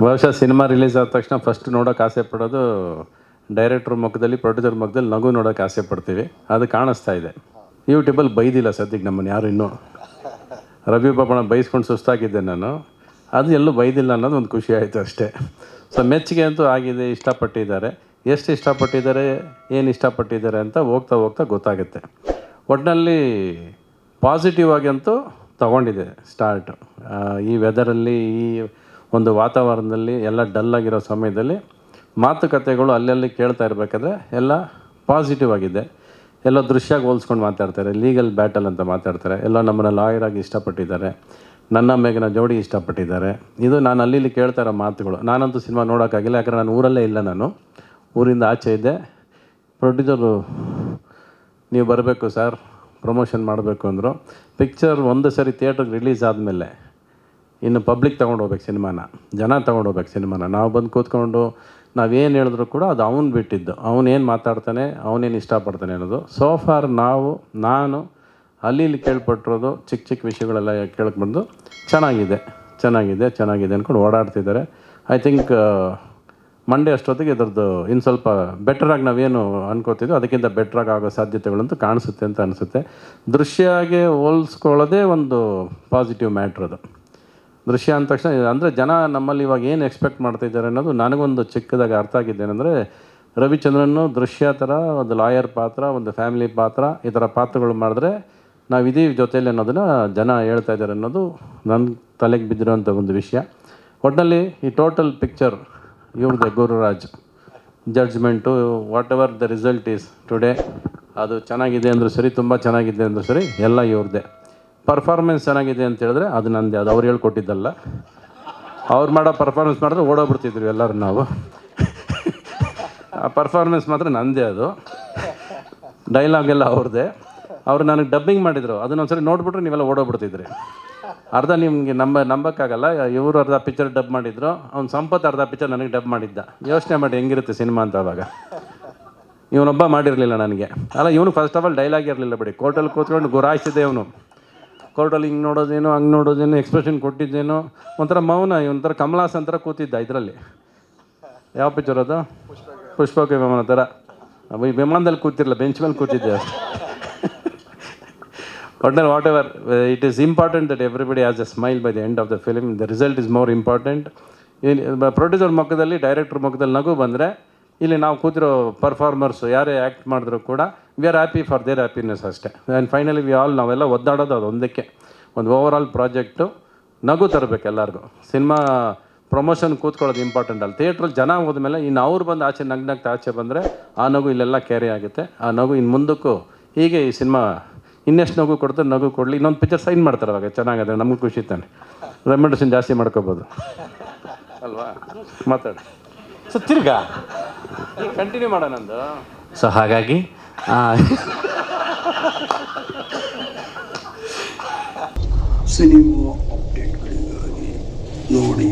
ಬಹುಶಃ cinema release ಆದ ತಕ್ಷಣ ಫಸ್ಟ್ ನೋಡೋಕೆ ಆಸೆ ಪಡೋದು ಡೈರೆಕ್ಟ್ರ್ ಮುಖದಲ್ಲಿ, ಪ್ರೊಡ್ಯೂಸರ್ ಮುಖದಲ್ಲಿ ನಗು ನೋಡೋಕೆ ಆಸೆ ಪಡ್ತೀವಿ. ಅದು ಕಾಣಿಸ್ತಾ ಇದೆ. ಯೂಟ್ಯೂಬಲ್ಲಿ ಬೈದಿಲ್ಲ ಸದ್ಯಕ್ಕೆ ನಮ್ಮನ್ನು ಯಾರು ಇನ್ನೂ. ರವಿ ಬಾಬಣ್ಣ ಬೈಸ್ಕೊಂಡು ಸುಸ್ತಾಗಿದ್ದೆ ನಾನು. ಅದು ಎಲ್ಲೂ ಬೈದಿಲ್ಲ ಅನ್ನೋದು ಒಂದು ಖುಷಿ ಆಯಿತು ಅಷ್ಟೇ. ಸೊ ಮೆಚ್ಚುಗೆ ಅಂತೂ ಆಗಿದೆ, ಇಷ್ಟಪಟ್ಟಿದ್ದಾರೆ. ಎಷ್ಟು ಇಷ್ಟಪಟ್ಟಿದ್ದಾರೆ, ಏನು ಇಷ್ಟಪಟ್ಟಿದ್ದಾರೆ ಅಂತ ಹೋಗ್ತಾ ಹೋಗ್ತಾ ಗೊತ್ತಾಗುತ್ತೆ. ಒಟ್ಟಿನಲ್ಲಿ ಪಾಸಿಟಿವ್ ಆಗಿ ಅಂತೂ ತಗೊಂಡಿದೆ ಸ್ಟಾರ್ಟು. ಈ ವೆದರಲ್ಲಿ, ಈ ಒಂದು ವಾತಾವರಣದಲ್ಲಿ, ಎಲ್ಲ ಡಲ್ಲಾಗಿರೋ ಸಮಯದಲ್ಲಿ ಮಾತುಕತೆಗಳು ಅಲ್ಲಲ್ಲಿ ಕೇಳ್ತಾ ಇರಬೇಕಾದ್ರೆ ಎಲ್ಲ ಪಾಸಿಟಿವ್ ಆಗಿದೆ. ಎಲ್ಲ ದೃಶ್ಯಕ್ಕೆ ಹೋಲಿಸ್ಕೊಂಡು ಮಾತಾಡ್ತಾರೆ, ಲೀಗಲ್ ಬ್ಯಾಟಲ್ ಅಂತ ಮಾತಾಡ್ತಾರೆ. ಎಲ್ಲ ನಮ್ಮನ್ನು ಲಾಯರ್ ಆಗಿ ಇಷ್ಟಪಟ್ಟಿದ್ದಾರೆ. ನನ್ನ ಮೇಘನ ಜೋಡಿ ಇಷ್ಟಪಟ್ಟಿದ್ದಾರೆ. ಇದು ನಾನು ಅಲ್ಲಿ ಕೇಳ್ತಾ ಇರೋ ಮಾತುಗಳು. ನಾನಂತೂ ಸಿನಿಮಾ ನೋಡೋಕ್ಕಾಗಿಲ್ಲ, ಯಾಕಂದರೆ ನಾನು ಊರಲ್ಲೇ ಇಲ್ಲ. ನಾನು ಊರಿಂದ ಆಚೆ ಇದ್ದೆ. ಪ್ರೊಡ್ಯೂಸರು ನೀವು ಬರಬೇಕು ಸರ್, ಪ್ರಮೋಷನ್ ಮಾಡಬೇಕು ಅಂದರು. ಪಿಕ್ಚರ್ ಒಂದು ಸರಿ ಥಿಯೇಟ್ರಿಗೆ ರಿಲೀಸ್ ಆದಮೇಲೆ ಇನ್ನು ಪಬ್ಲಿಕ್ ತೊಗೊಂಡೋಗ್ಬೇಕು ಸಿನಿಮಾನ, ಜನ ತೊಗೊಂಡೋಗ್ಬೇಕು ಸಿನಿಮಾನ. ನಾವು ಬಂದು ಕೂತ್ಕೊಂಡು ನಾವೇನು ಹೇಳಿದ್ರು ಕೂಡ ಅದು ಅವ್ನು ಬಿಟ್ಟಿದ್ದು. ಅವನೇನು ಮಾತಾಡ್ತಾನೆ, ಅವನೇನು ಇಷ್ಟಪಡ್ತಾನೆ ಅನ್ನೋದು. ಸೋ ಫಾರ್ ನಾನು ಅಲ್ಲಿ ಕೇಳ್ಪಟ್ಟಿರೋದು ಚಿಕ್ಕ ಚಿಕ್ಕ ವಿಷಯಗಳೆಲ್ಲ ಕೇಳ್ಕೊಂಡು ಚೆನ್ನಾಗಿದೆ ಅಂದ್ಕೊಂಡು ಓಡಾಡ್ತಿದ್ದಾರೆ. ಐ ಥಿಂಕ್ ಮಂಡೇ ಅಷ್ಟೊತ್ತಿಗೆ ಇದ್ರದ್ದು ಇನ್ನು ಸ್ವಲ್ಪ ಬೆಟ್ರಾಗಿ ನಾವೇನು ಅನ್ಕೋತಿದ್ದೋ ಅದಕ್ಕಿಂತ ಬೆಟ್ರಾಗಿ ಆಗೋ ಸಾಧ್ಯತೆಗಳಂತೂ ಕಾಣಿಸುತ್ತೆ ಅಂತ ಅನಿಸುತ್ತೆ. ದೃಶ್ಯಗೆ ಹೋಲಿಸ್ಕೊಳ್ಳೋದೇ ಒಂದು ಪಾಸಿಟಿವ್ ಮ್ಯಾಟ್ರ್ ಅದು. ದೃಶ್ಯ ಅಂದ ತಕ್ಷಣ ಅಂದರೆ ಜನ ನಮ್ಮಲ್ಲಿ ಇವಾಗ ಏನು ಎಕ್ಸ್ಪೆಕ್ಟ್ ಮಾಡ್ತಾಯಿದ್ದಾರೆ ಅನ್ನೋದು ನನಗೊಂದು ಚಿಕ್ಕದಾಗಿ ಅರ್ಥ ಆಗಿದ್ದೇನೆಂದರೆ, ರವಿಚಂದ್ರನ್ನು ದೃಶ್ಯ ಥರ ಒಂದು ಲಾಯರ್ ಪಾತ್ರ, ಒಂದು ಫ್ಯಾಮಿಲಿ ಪಾತ್ರ, ಈ ಥರ ಪಾತ್ರಗಳು ಮಾಡಿದ್ರೆ ನಾವು ಇದೀವಿ ಜೊತೆಯಲ್ಲಿ ಅನ್ನೋದನ್ನು ಜನ ಹೇಳ್ತಾ ಇದ್ದಾರೆ ಅನ್ನೋದು ನನ್ನ ತಲೆಗೆ ಬಿದ್ದಿರೋಂಥ ಒಂದು ವಿಷಯ. ಒಟ್ಟಿನಲ್ಲಿ ಈ ಟೋಟಲ್ ಪಿಕ್ಚರ್ ಇವ್ರದ್ದೆ, Gururaj judgment, whatever the result is today, ಅದು ಚೆನ್ನಾಗಿದೆ ಅಂದರೂ ಸರಿ, ತುಂಬ ಚೆನ್ನಾಗಿದೆ ಅಂದರೂ ಸರಿ, ಎಲ್ಲ ಇವ್ರದ್ದೇ. ಪರ್ಫಾರ್ಮೆನ್ಸ್ ಚೆನ್ನಾಗಿದೆ ಅಂತ ಹೇಳಿದ್ರೆ ಅದು ನಂದೇ, ಅದು ಅವ್ರು ಹೇಳ್ಕೊಟ್ಟಿದ್ದಲ್ಲ. ಅವ್ರು ಮಾಡೋ ಪರ್ಫಾರ್ಮೆನ್ಸ್ ಮಾಡಿದ್ರೆ ಓಡೋಗ್ಬಿಡ್ತಿದ್ವಿ ಎಲ್ಲರೂ ನಾವು. ಆ ಪರ್ಫಾರ್ಮೆನ್ಸ್ ಮಾತ್ರ ನಂದೇ. ಅದು ಡೈಲಾಗೆಲ್ಲ ಅವ್ರದ್ದೇ. ಅವ್ರು ನನಗೆ ಡಬ್ಬಿಂಗ್ ಮಾಡಿದರು, ಅದನ್ನೊಂದ್ಸರಿ ನೋಡಿಬಿಟ್ರೆ ನೀವೆಲ್ಲ ಓಡೋಗ್ಬಿಡ್ತಿದ್ರಿ. ಅರ್ಧ ನಿಮಗೆ ನಂಬಕ್ಕಾಗಲ್ಲ. ಇವರು ಅರ್ಧ ಪಿಕ್ಚರ್ ಡಬ್ ಮಾಡಿದ್ರು, ಅವ್ನು ಸಂಪತ್ ಅರ್ಧ ಪಿಕ್ಚರ್ ನನಗೆ ಡಬ್ ಮಾಡಿದ್ದ. ಯೋಚನೆ ಮಾಡಿ ಹೆಂಗಿರುತ್ತೆ ಸಿನಿಮಾ ಅಂತ. ಅವಾಗ ಇವನೊಬ್ಬ ಮಾಡಿರಲಿಲ್ಲ ನನಗೆ. ಅಲ್ಲ, ಇವನು ಫಸ್ಟ್ ಆಫ್ ಆಲ್ ಡೈಲಾಗ್ ಇರಲಿಲ್ಲ ಬಿಡಿ. ಕೋರ್ಟಲ್ಲಿ ಕೂತ್ಕೊಂಡು ಗುರಾಯಿಸಿದ್ದೆ ಅವನು. ಕೋರ್ಟಲ್ಲಿ ಹಿಂಗೆ ನೋಡೋದೇನೋ, ಹಂಗೆ ನೋಡೋದೇನೋ, ಎಕ್ಸ್ಪ್ರೆಷನ್ ಕೊಟ್ಟಿದ್ದೇನೋ, ಒಂಥರ ಮೌನ, ಒಂಥರ ಕಮಲಾಸ್ ಅಂತರ ಕೂತಿದ್ದ ಇದರಲ್ಲಿ. ಯಾವ ಪಿಕ್ಚರ್ ಅದು? ಪುಷ್ಪಕ ವಿಮಾನ ಥರ. ಈ ವಿಮಾನದಲ್ಲಿ ಕೂತಿರಲಿಲ್ಲ, ಬೆಂಚ್ ಮೇಲೆ ಕೂತಿದ್ದೆ ಅಷ್ಟೇ. ಒಟ್ಟಿನಲ್ಲಿ what ever it is important that everybody has A smile by the end of the film. The result is more important. Producer ಮುಖದಲ್ಲಿ, ಡೈರೆಕ್ಟ್ರ್ ಮುಖದಲ್ಲಿ ನಗು ಬಂದರೆ, ಇಲ್ಲಿ ನಾವು ಕೂತಿರೋ ಪರ್ಫಾರ್ಮರ್ಸು ಯಾರೇ ಆ್ಯಕ್ಟ್ ಮಾಡಿದ್ರು ಕೂಡ we are happy for there happiness ಅಷ್ಟೇ. ಆ್ಯಂಡ್ ಫೈನಲಿ ನಾವೆಲ್ಲ ಒದ್ದಾಡೋದು ಅದು ಒಂದಕ್ಕೆ. ಒಂದು ಓವರ್ ಆಲ್ ಪ್ರಾಜೆಕ್ಟು ನಗು ತರಬೇಕು ಎಲ್ಲರಿಗೂ. ಸಿನಿಮಾ ಪ್ರಮೋಷನ್ ಕೂತ್ಕೊಳ್ಳೋದು ಇಂಪಾರ್ಟೆಂಟ್ ಅಲ್ಲ. ಥಿಯೇಟ್ರಲ್ಲಿ ಜನ ಹೋದ್ಮೇಲೆ ಇನ್ನು ಅವ್ರು ಬಂದು ಆಚೆ ನಗ್ನಗ್ತಾ ಆಚೆ ಬಂದರೆ ಆ ನಗು ಇಲ್ಲೆಲ್ಲ ಕ್ಯಾರಿ ಆಗುತ್ತೆ. ಆ ನಗು ಇನ್ನು ಮುಂದಕ್ಕೂ ಹೀಗೆ ಈ ಸಿನಿಮಾ ಇನ್ನೆಷ್ಟು ನಗು ಕೊಡ್ತಾರೆ, ನಗು ಕೊಡಲಿ. ಇನ್ನೊಂದು ಪಿಕ್ಚರ್ ಸೈನ್ ಮಾಡ್ತಾರೆ ಅವಾಗ, ಚೆನ್ನಾಗಿದೆ, ನಮಗೂ ಖುಷಿ ತಾನೆ. ರೆಮ್ಯುನರೇಷನ್ ಜಾಸ್ತಿ ಮಾಡ್ಕೋಬೋದು ಅಲ್ವಾ? ಮಾತಾಡಿ. ಸೊ ತಿರ್ಗಾ ಕಂಟಿನ್ಯೂ ಮಾಡೋಣಂದು. ಸೊ ಹಾಗಾಗಿ ಸಿನಿಮಾ ಅಪ್ಡೇಟ್ಗಳಿಗಾಗಿ ನೋಡಿ